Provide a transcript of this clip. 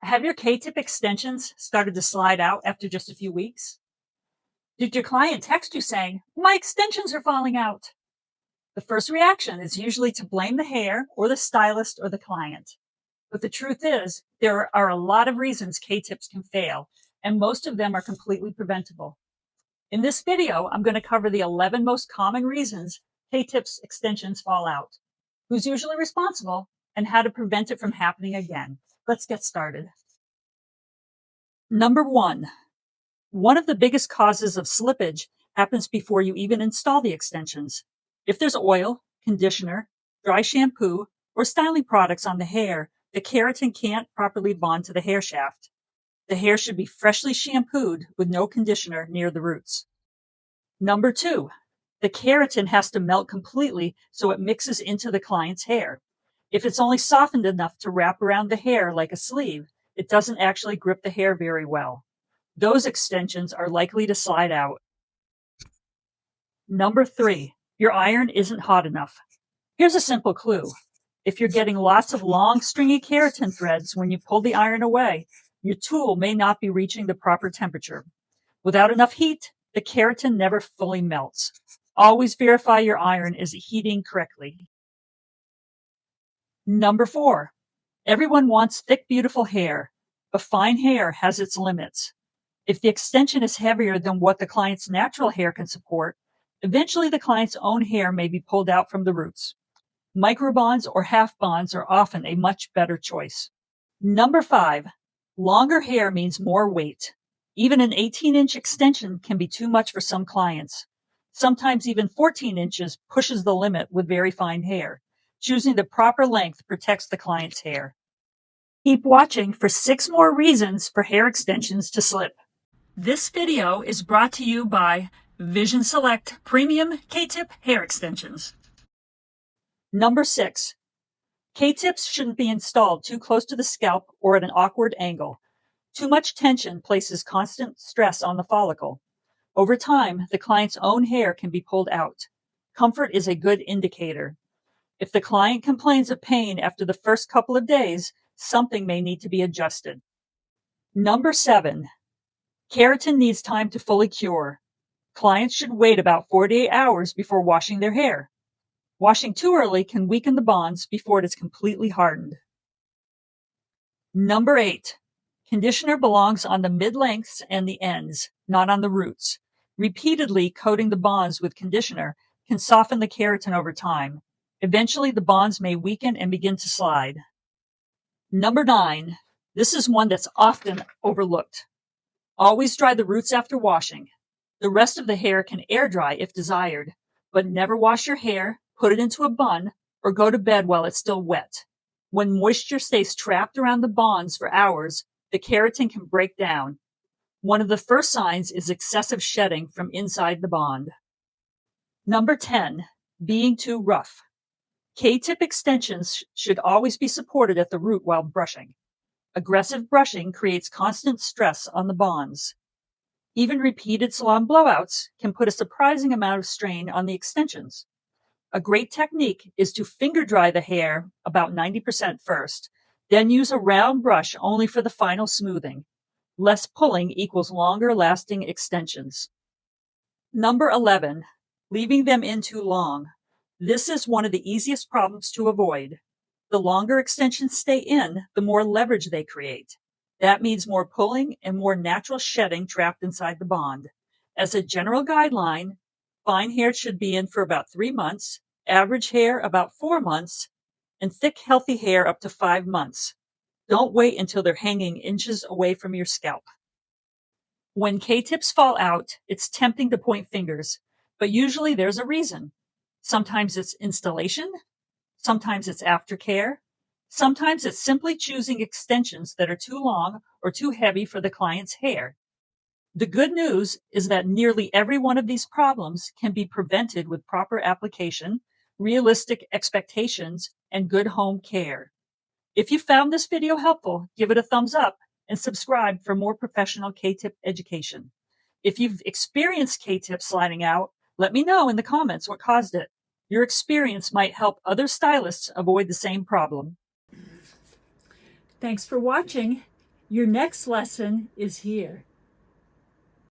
Have your K-tip extensions started to slide out after just a few weeks? Did your client text you saying, "My extensions are falling out"? The first reaction is usually to blame the hair or the stylist or the client. But the truth is, there are a lot of reasons K-tips can fail, and most of them are completely preventable. In this video, I'm going to cover the 11 most common reasons K-tips extensions fall out, who's usually responsible, and how to prevent it from happening again. Let's get started. Number one of the biggest causes of slippage happens before you even install the extensions. If there's oil, conditioner, dry shampoo, or styling products on the hair, the keratin can't properly bond to the hair shaft. The hair should be freshly shampooed with no conditioner near the roots. Number two, the keratin has to melt completely so it mixes into the client's hair. If it's only softened enough to wrap around the hair like a sleeve, it doesn't actually grip the hair very well. Those extensions are likely to slide out. Number three, your iron isn't hot enough. Here's a simple clue. If you're getting lots of long, stringy keratin threads when you pull the iron away, your tool may not be reaching the proper temperature. Without enough heat, the keratin never fully melts. Always verify your iron is heating correctly. Number four, everyone wants thick, beautiful hair, but fine hair has its limits. If the extension is heavier than what the client's natural hair can support, eventually the client's own hair may be pulled out from the roots. Microbonds or half bonds are often a much better choice. Number five, longer hair means more weight. Even an 18-inch extension can be too much for some clients. Sometimes even 14 inches pushes the limit with very fine hair. Choosing the proper length protects the client's hair. Keep watching for 6 more reasons for hair extensions to slip. This video is brought to you by Vision Select Premium K-Tip Hair Extensions. Number 6. K-tips shouldn't be installed too close to the scalp or at an awkward angle. Too much tension places constant stress on the follicle. Over time, the client's own hair can be pulled out. Comfort is a good indicator. If the client complains of pain after the first couple of days, something may need to be adjusted. Number 7. Keratin needs time to fully cure. Clients should wait about 48 hours before washing their hair. Washing too early can weaken the bonds before it is completely hardened. Number 8. Conditioner belongs on the mid-lengths and the ends, not on the roots. Repeatedly coating the bonds with conditioner can soften the keratin over time. Eventually, the bonds may weaken and begin to slide. Number 9. This is one that's often overlooked. Always dry the roots after washing. The rest of the hair can air dry if desired, but never wash your hair, put it into a bun, or go to bed while it's still wet. When moisture stays trapped around the bonds for hours, the keratin can break down. One of the first signs is excessive shedding from inside the bond. Number 10. Being too rough. K-tip extensions should always be supported at the root while brushing. Aggressive brushing creates constant stress on the bonds. Even repeated salon blowouts can put a surprising amount of strain on the extensions. A great technique is to finger dry the hair about 90% first, then use a round brush only for the final smoothing. Less pulling equals longer lasting extensions. Number 11. Leaving them in too long. This is one of the easiest problems to avoid. The longer extensions stay in, the more leverage they create. That means more pulling and more natural shedding trapped inside the bond. As a general guideline, fine hair should be in for about 3 months, average hair about 4 months, and thick, healthy hair up to 5 months. Don't wait until they're hanging inches away from your scalp. When K-tips fall out, it's tempting to point fingers, but usually there's a reason. Sometimes it's installation, sometimes it's aftercare, sometimes it's simply choosing extensions that are too long or too heavy for the client's hair. The good news is that nearly every one of these problems can be prevented with proper application, realistic expectations, and good home care. If you found this video helpful, give it a thumbs up and subscribe for more professional K-tip education. If you've experienced K-tips sliding out, let me know in the comments what caused it. Your experience might help other stylists avoid the same problem. Thanks for watching. Your next lesson is here.